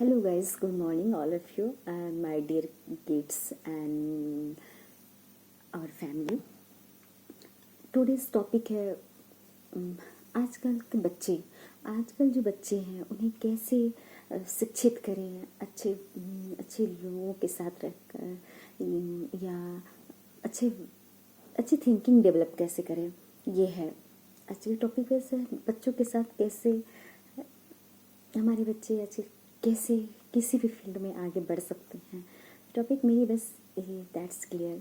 Hello guys, good morning all of you and my dear kids and our family. Today's topic है आजकल जो बच्चे हैं उन्हें कैसे शिक्षित करें अच्छे लोगों के साथ रहकर या अच्छी थिंकिंग डेवलप कैसे करें, ये है आज के टॉपिक। वैसे बच्चों के साथ कैसे हमारे बच्चे अच्छे कैसे किसी भी फील्ड में आगे बढ़ सकते हैं, टॉपिक मेरी बस ये दैट्स क्लियर।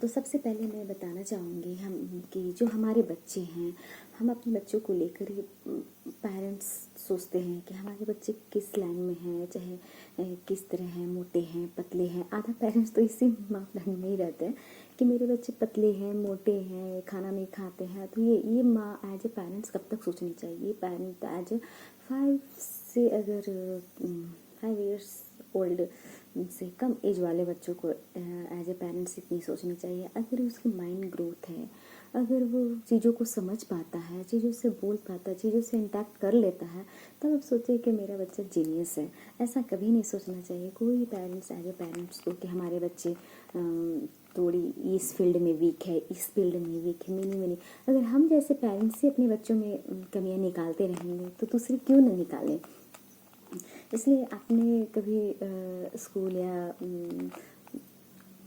तो सबसे पहले मैं बताना चाहूँगी हम कि जो हमारे बच्चे हैं, हम अपने बच्चों को लेकर ही पेरेंट्स सोचते हैं कि हमारे बच्चे किस लाइन में हैं, चाहे किस तरह हैं, मोटे हैं, पतले हैं। आधा पेरेंट्स तो इसी मापदंड में ही रहते हैं कि मेरे बच्चे पतले हैं, मोटे हैं, खाना नहीं खाते हैं। तो ये माँ एज ए पेरेंट्स कब तक सोचनी चाहिए? Parent age a 5 years old से कम एज वाले बच्चों को एज ए पेरेंट्स इतनी सोचनी चाहिए। अगर उसकी माइंड ग्रोथ है, अगर वो चीज़ों को समझ पाता है, चीज़ों से बोल पाता है, चीज़ों से इंटैक्ट कर लेता है, तब आप सोचे कि मेरा बच्चा जीनियस है। ऐसा कभी नहीं सोचना चाहिए कोई पेरेंट्स एज ए पेरेंट्स को कि हमारे बच्चे थोड़ी इस फील्ड में वीक है, इस फील्ड में वीक है। मैंने अगर हम जैसे पेरेंट्स से अपने बच्चों में कमियाँ निकालते रहेंगे तो दूसरे क्यों ना निकालें। इसलिए आपने कभी स्कूल या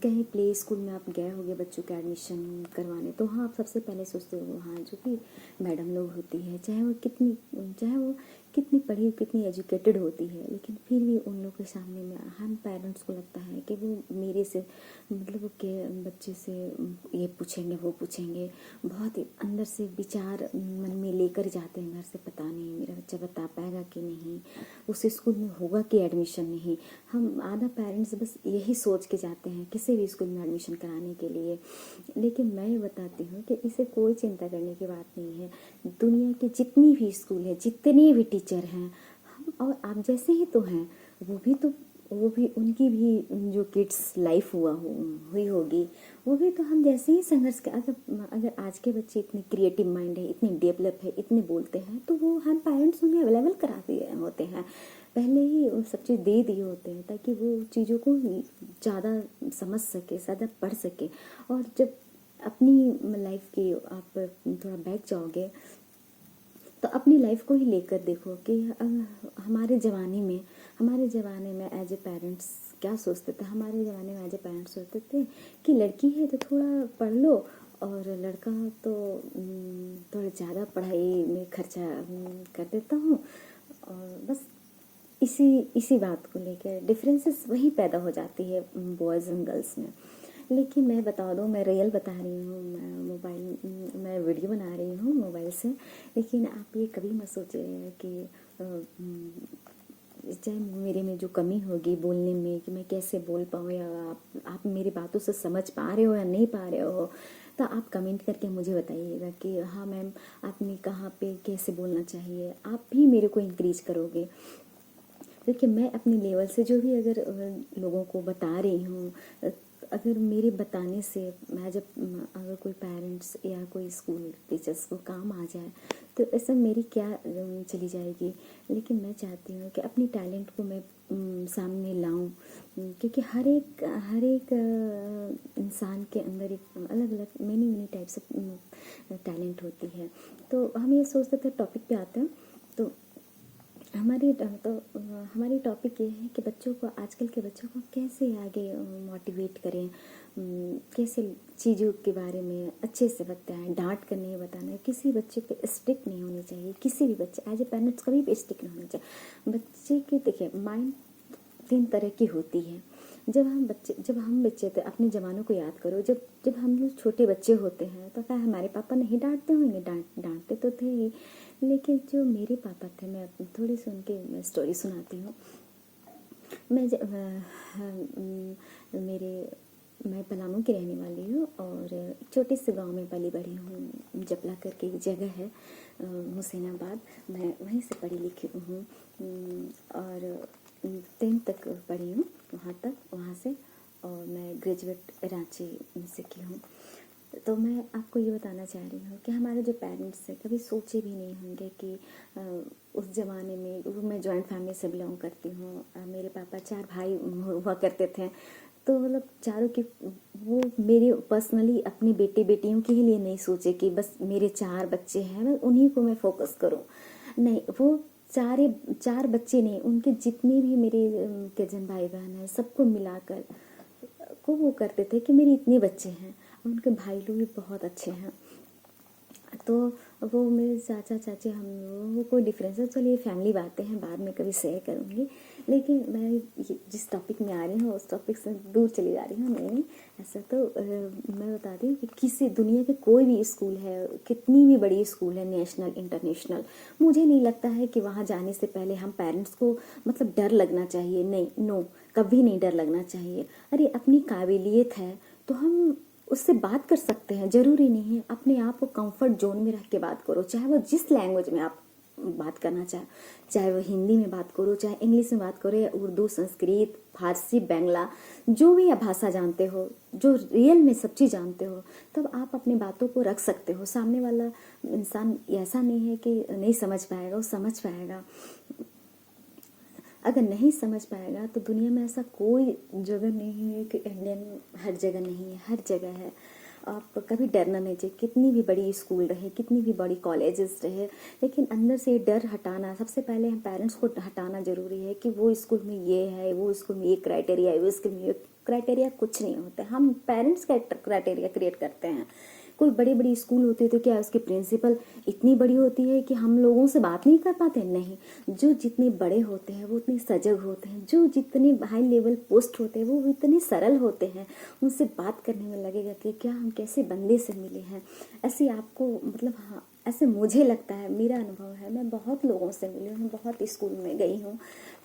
कहीं प्ले स्कूल में आप गए होंगे बच्चों के एडमिशन करवाने, तो हाँ आप सबसे पहले सोचते हो हाँ जो कि मैडम लोग होती है, चाहे वो कितनी पढ़ी कितनी एजुकेटेड होती है, लेकिन फिर भी उन लोगों के सामने में हम पेरेंट्स को लगता है कि वो मेरे से मतलब के बच्चे से ये पूछेंगे वो पूछेंगे, बहुत ही अंदर से विचार मन में लेकर जाते हैं घर से, पता नहीं मेरा बच्चा बता पाएगा कि नहीं, उस स्कूल में होगा कि एडमिशन नहीं। हम आधा पेरेंट्स बस यही सोच के जाते हैं किसी भी स्कूल में एडमिशन कराने के लिए। लेकिन मैं ये बताती हूँ कि इसे कोई चिंता करने की बात नहीं है। दुनिया के जितनी भी स्कूल है, जितने भी टीचर हैं, हम और आप जैसे ही तो हैं, वो भी उनकी भी जो किड्स लाइफ हुई होगी, वो भी तो हम जैसे ही संघर्ष के अगर आज के बच्चे इतने क्रिएटिव माइंड है, इतने डेवलप है, इतने बोलते हैं, तो वो हम पेरेंट्स उन्हें अवेलेबल करा दिए होते हैं, पहले ही वो सब चीज़ दे दिए होते हैं ताकि वो चीज़ों को ज़्यादा समझ सके, ज़्यादा पढ़ सके। और जब अपनी लाइफ की आप थोड़ा बैक जाओगे तो अपनी लाइफ को ही लेकर देखो कि हमारे ज़माने में एज ए पेरेंट्स क्या सोचते थे। हमारे ज़माने में एज ए पेरेंट्स सोचते थे कि लड़की है तो थोड़ा पढ़ लो, और लड़का तो थोड़ा ज़्यादा पढ़ाई में खर्चा कर देता हूँ। और बस इसी बात को लेकर डिफरेंसेस वही पैदा हो जाती है बॉयज़ एंड गर्ल्स में। लेकिन मैं बता दूँ, मैं रियल बता रही हूँ, मैं वीडियो बना रही हूँ मोबाइल से। लेकिन आप ये कभी मत सोचिए कि चाहे मेरे में जो कमी होगी बोलने में कि मैं कैसे बोल पाऊँ, या आप मेरी बातों से समझ पा रहे हो या नहीं पा रहे हो, तो आप कमेंट करके मुझे बताइएगा कि हाँ मैम आपने कहाँ पे कैसे बोलना चाहिए। आप भी मेरे को इंक्रीज करोगे, क्योंकि मैं अपने लेवल से जो भी अगर लोगों को बता रही हूँ, अगर मेरे बताने से मैं जब अगर कोई पेरेंट्स या कोई स्कूल टीचर्स को काम आ जाए तो ऐसा मेरी क्या चली जाएगी। लेकिन मैं चाहती हूँ कि अपनी टैलेंट को मैं सामने लाऊं, क्योंकि हर एक इंसान के अंदर एक अलग अलग मैनी टाइप्स ऑफ टैलेंट होती है। तो हम ये सोचते थे, टॉपिक पे आते हैं तो हमारी टॉपिक ये है कि बच्चों को, आजकल के बच्चों को कैसे आगे मोटिवेट करें, कैसे चीज़ों के बारे में अच्छे से बताएं, डांट कर नहीं बताना है। किसी बच्चे पे स्ट्रिक्ट नहीं होनी चाहिए, किसी भी बच्चे एज ए पेरेंट्स कभी भी स्ट्रिक्ट नहीं होना चाहिए। बच्चे की देखिए माइंड 3 तरह की होती है। जब हम बच्चे थे, अपने ज़मानों को याद करो, जब हम लोग छोटे बच्चे होते हैं तो क्या हमारे पापा नहीं डांटते होंगे? डांटते तो थे ही। लेकिन जो मेरे पापा थे, मैं थोड़ी सी उनकी स्टोरी सुनाती हूँ। मैं ज- अ, अ, मेरे मैं पलामू की रहने वाली हूँ और एक छोटे से गांव में पली बड़ी हूँ। जपला करके एक जगह है, हुसैनाबाद। मैं वहीं से पढ़ी लिखी हूँ और 10th तक पढ़ी हूँ वहाँ से, और मैं ग्रेजुएट रांची से की हूँ। तो मैं आपको ये बताना चाह रही हूँ कि हमारे जो पेरेंट्स हैं कभी सोचे भी नहीं होंगे कि उस ज़माने में, मैं जॉइंट फैमिली से बिलोंग करती हूँ, मेरे पापा 4 भाई हुआ करते थे। तो मतलब चारों की, वो मेरे पर्सनली अपने बेटे बेटियों के लिए नहीं सोचे कि बस मेरे 4 बच्चे हैं मैं उन्हीं को मैं फोकस करूँ। नहीं, वो 4 बच्चे नहीं, उनके जितने भी मेरे कजन भाई बहन हैं सबको मिलाकर को वो करते थे कि मेरे इतने बच्चे हैं। उनके भाई लोग भी बहुत अच्छे हैं। तो वो मेरे चाचा चाची, हम लोगों को कोई डिफरेंस है, चलिए फैमिली बातें हैं, बाद में कभी शेयर करूँगी। लेकिन मैं जिस टॉपिक में आ रही हूँ उस टॉपिक से दूर चली जा रही हूँ। नहीं ऐसा तो मैं बताती हूँ कि किसी दुनिया के कोई भी स्कूल है, कितनी भी बड़ी स्कूल है, नेशनल इंटरनेशनल, मुझे नहीं लगता है कि वहाँ जाने से पहले हम पेरेंट्स को मतलब डर लगना चाहिए। नहीं, नो, कभी नहीं डर लगना चाहिए। अरे अपनी काबिलियत है तो हम उससे बात कर सकते हैं। जरूरी नहीं है अपने आप को कंफर्ट जोन में रख के बात करो, चाहे वो जिस लैंग्वेज में आप बात करना चाहे वो हिंदी में बात करो, चाहे इंग्लिश में बात करो, या उर्दू, संस्कृत, फारसी, बांग्ला, जो भी आप भाषा जानते हो, जो रियल में सब चीज़ जानते हो, तब आप अपनी बातों को रख सकते हो। सामने वाला इंसान ऐसा नहीं है कि नहीं समझ पाएगा, वो समझ पाएगा। अगर नहीं समझ पाएगा तो दुनिया में ऐसा कोई जगह नहीं है कि इंडियन हर जगह नहीं है, हर जगह है। आप कभी डरना नहीं चाहिए, कितनी भी बड़ी स्कूल रहे, कितनी भी बड़ी कॉलेजेस रहे, लेकिन अंदर से डर हटाना, सबसे पहले हम पेरेंट्स को हटाना जरूरी है कि वो स्कूल में ये है, वो स्कूल में ये क्राइटेरिया है, वो स्कूल में ये क्राइटेरिया। कुछ नहीं होता, हम पेरेंट्स का क्राइटेरिया क्रिएट करते हैं। कोई बड़ी बड़ी स्कूल होती है तो क्या उसकी प्रिंसिपल इतनी बड़ी होती है कि हम लोगों से बात नहीं कर पाते? नहीं, जो जितने बड़े होते हैं वो उतने सजग होते हैं, जो जितने हाई लेवल पोस्ट होते हैं वो इतने सरल होते हैं। उनसे बात करने में लगेगा कि क्या हम कैसे बंदे से मिले हैं। ऐसे आपको मतलब, हाँ, ऐसे मुझे लगता है, मेरा अनुभव है, मैं बहुत लोगों से मिली हूँ, बहुत स्कूल में गई हूँ,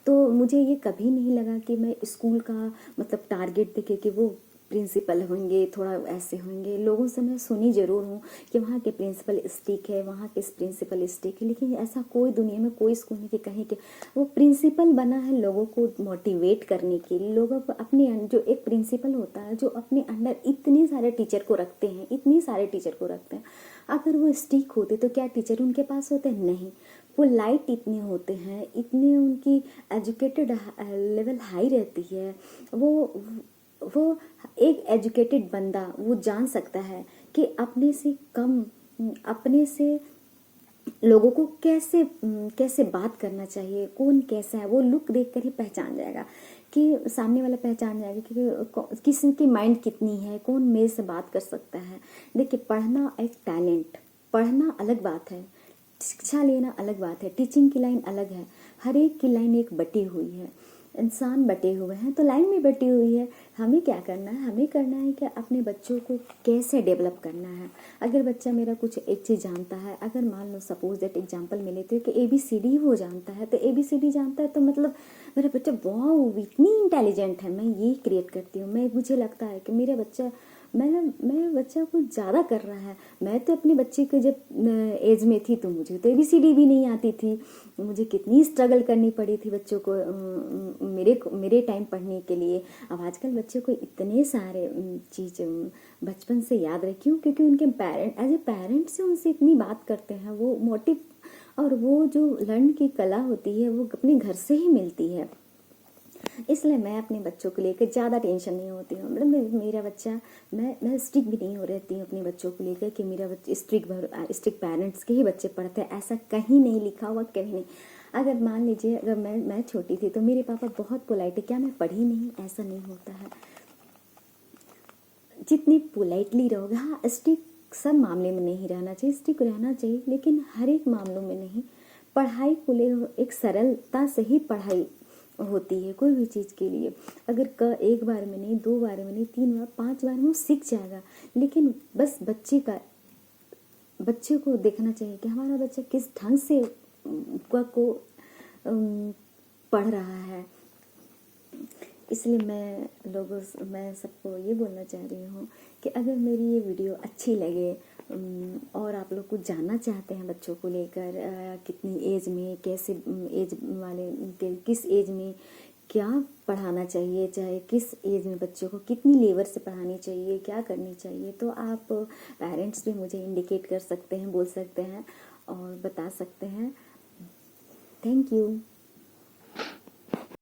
तो मुझे ये कभी नहीं लगा कि मैं स्कूल का मतलब टारगेट देखे कि वो प्रिंसिपल होंगे, थोड़ा ऐसे होंगे। लोगों से मैं सुनी जरूर हूँ कि वहाँ के प्रिंसिपल स्ट्रिक्ट है, वहाँ के प्रिंसिपल स्ट्रिक्ट है, लेकिन ऐसा कोई दुनिया में कोई स्कूल नहीं कि कहीं कि वो प्रिंसिपल बना है लोगों को मोटिवेट करने के लिए। लोगों को अपने जो एक प्रिंसिपल होता है जो अपने अंडर इतने सारे टीचर को रखते हैं, इतने सारे टीचर को रखते हैं, अगर वो स्ट्रिक्ट होते तो क्या टीचर उनके पास होते? नहीं, वो लाइट इतने होते हैं, इतने उनकी एजुकेटेड लेवल हाई रहती है। वो एक एजुकेटेड बंदा वो जान सकता है कि अपने से कम, अपने से लोगों को कैसे कैसे बात करना चाहिए, कौन कैसा है, वो लुक देखकर ही पहचान जाएगा कि सामने वाला पहचान जाएगा कि किसी की माइंड कितनी है, कौन मेरे से बात कर सकता है। देखिए, पढ़ना एक टैलेंट, पढ़ना अलग बात है, शिक्षा लेना अलग बात है, टीचिंग की लाइन अलग है। हर एक की लाइन एक बटी हुई है, इंसान बटे हुए हैं तो लाइन भी बटी हुई है। हमें क्या करना है? हमें करना है कि अपने बच्चों को कैसे डेवलप करना है। अगर बच्चा मेरा कुछ एक चीज़ जानता है, अगर मान लो सपोज दैट एग्जांपल में लेते हो कि ABCD वो जानता है, तो ABCD जानता है तो मतलब मेरा बच्चा वाह इतनी इंटेलिजेंट है, मैं ये क्रिएट करती हूँ। मुझे लगता है कि मेरा बच्चा, मेरे बच्चा कुछ ज़्यादा कर रहा है। मैं तो अपने बच्चे के जब एज में थी तो मुझे तो ABCD भी नहीं आती थी, मुझे कितनी स्ट्रगल करनी पड़ी थी बच्चों को मेरे टाइम पढ़ने के लिए। अब आजकल बच्चों को इतने सारे चीज़ बचपन से याद रखी हूँ क्योंकि उनके पेरेंट एज ए पेरेंट से उनसे इतनी बात करते हैं। वो मोटिव और वो जो लर्न की कला होती है वो अपने घर से ही मिलती है। इसलिए मैं अपने बच्चों को लेकर ज़्यादा टेंशन नहीं होती हूँ। मतलब मेरा बच्चा, मैं स्ट्रिक्ट भी नहीं हो रहती हूँ अपने बच्चों को लेकर कि मेरा बच्चा स्ट्रिक्ट पेरेंट्स के ही बच्चे पढ़ते हैं, ऐसा कहीं नहीं लिखा हुआ, कहीं नहीं। अगर मान लीजिए अगर मैं छोटी थी तो मेरे पापा बहुत पोलाइट है, क्या मैं पढ़ी नहीं? ऐसा नहीं होता है। जितनी पोलाइटली रहोगे, हाँ स्ट्रिक्ट सब मामले में नहीं रहना चाहिए, स्ट्रिक्ट रहना चाहिए, लेकिन हर एक मामलों में नहीं। पढ़ाई को ले एक सरलता से ही पढ़ाई होती है कोई भी चीज़ के लिए। अगर एक बार में नहीं, 2 बार में नहीं, 3 बार 5 बार में वो सीख जाएगा। लेकिन बस बच्चे को देखना चाहिए कि हमारा बच्चा किस ढंग से पढ़ रहा है। इसलिए मैं सबको ये बोलना चाह रही हूँ कि अगर मेरी ये वीडियो अच्छी लगे और आप लोग कुछ जानना चाहते हैं बच्चों को लेकर, कितनी एज में, कैसे एज वाले किस एज में क्या पढ़ाना चाहिए, चाहे किस एज में बच्चों को कितनी लेवल से पढ़ानी चाहिए, क्या करनी चाहिए, तो आप पेरेंट्स भी मुझे इंडिकेट कर सकते हैं, बोल सकते हैं और बता सकते हैं। Thank you.